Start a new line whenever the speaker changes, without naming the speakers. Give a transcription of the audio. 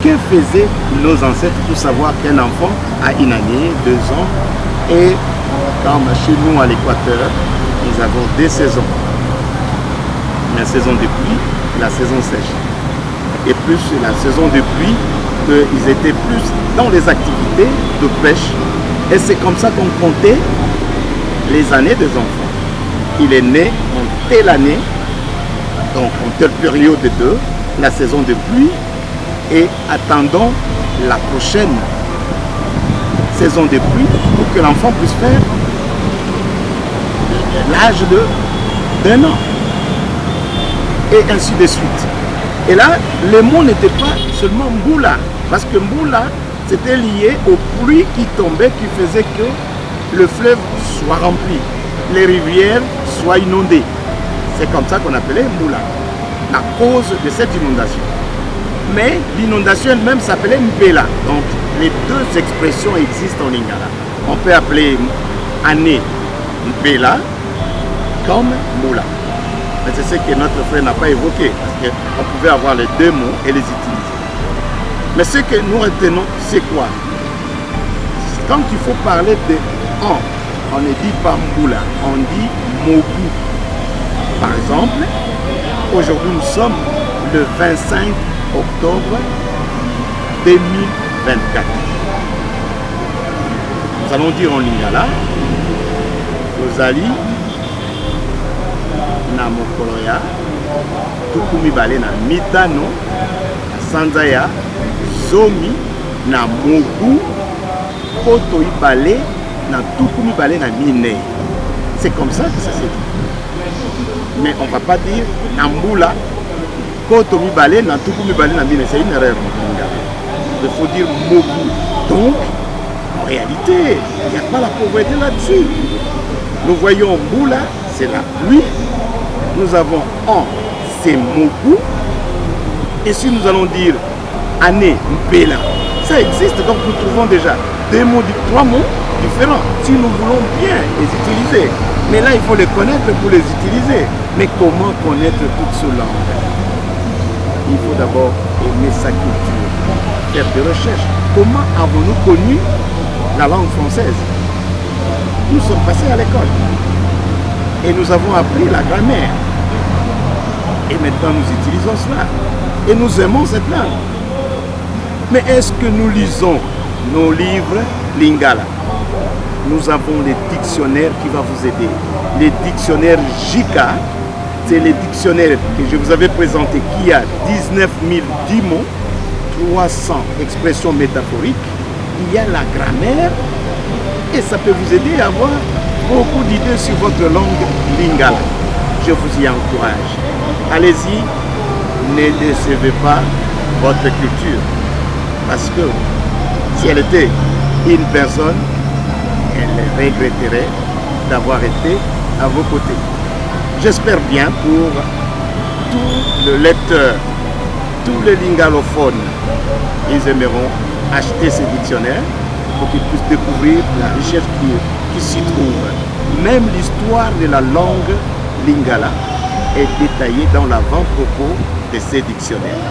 Que faisaient nos ancêtres pour savoir qu'un enfant a une année, 2 ans, et comme chez nous à l'équateur, nous avons des saisons. La saison de pluie et la saison sèche. Et plus la saison de pluie, ils étaient plus dans les activités de pêche. Et c'est comme ça qu'on comptait les années des enfants. Il est né en telle année, donc en telle période de la saison de pluie, et attendons la prochaine saison de pluie pour que l'enfant puisse faire l'âge d'un an. Et ainsi de suite. Et là, le mot n'était pas seulement Mboula, parce que Mboula, c'était lié aux pluies qui tombaient, qui faisaient que le fleuve soit rempli, les rivières soient inondées. C'est comme ça qu'on appelait Mboula, la cause de cette inondation. Mais l'inondation elle-même s'appelait Mbela. Donc les deux expressions existent en lingala. On peut appeler année Mbela comme Mboula. Mais c'est ce que notre frère n'a pas évoqué, parce qu'on pouvait avoir les deux mots et les utiliser. Mais ce que nous retenons, c'est quoi? Quand il faut parler de on ne dit pas Mboula, on dit Mobu. Par exemple, aujourd'hui nous sommes le 25 octobre 2024. Nous allons dire en lingala, Ozali, na mokolo ya tukumi bale na mitano, sanza ya zomi na mobu, koto ibale na tukumi bale na mine. C'est comme ça que ça s'est dit. Mais on ne va pas dire Namboula, koto mibale na tukumi bale na mine. C'est une erreur. Il faut dire mobu. Donc, en réalité, il n'y a pas la pauvreté là-dessus. Nous voyons Mboula, c'est la pluie. Nous avons c'est Mobu. Et si nous allons dire année, Mbela, ça existe. Donc nous trouvons déjà trois mots différents. Si nous voulons bien les utiliser. Mais là, il faut les connaître pour les utiliser. Mais comment connaître toute ce langue? Il faut d'abord aimer sa culture, faire des recherches. Comment avons-nous connu la langue française? Nous sommes passés à l'école. Et nous avons appris la grammaire. Et maintenant nous utilisons cela. Et nous aimons cette langue. Mais est-ce que nous lisons nos livres lingala? Nous avons les dictionnaires qui vont vous aider. Les dictionnaires JICA, c'est les dictionnaires que je vous avais présentés qui a 19 010 mots, 300 expressions métaphoriques. Il y a la grammaire et ça peut vous aider à avoir beaucoup d'idées sur votre langue lingala. Je vous y encourage. Allez-y, ne décevez pas votre culture. Parce que si elle était une personne, elle regretterait d'avoir été à vos côtés. J'espère bien pour tous les lecteurs, tous les lingalophones, ils aimeront acheter ces dictionnaires pour qu'ils puissent découvrir la richesse qui s'y trouve. Même l'histoire de la langue lingala est détaillée dans l'avant-propos de ces dictionnaires.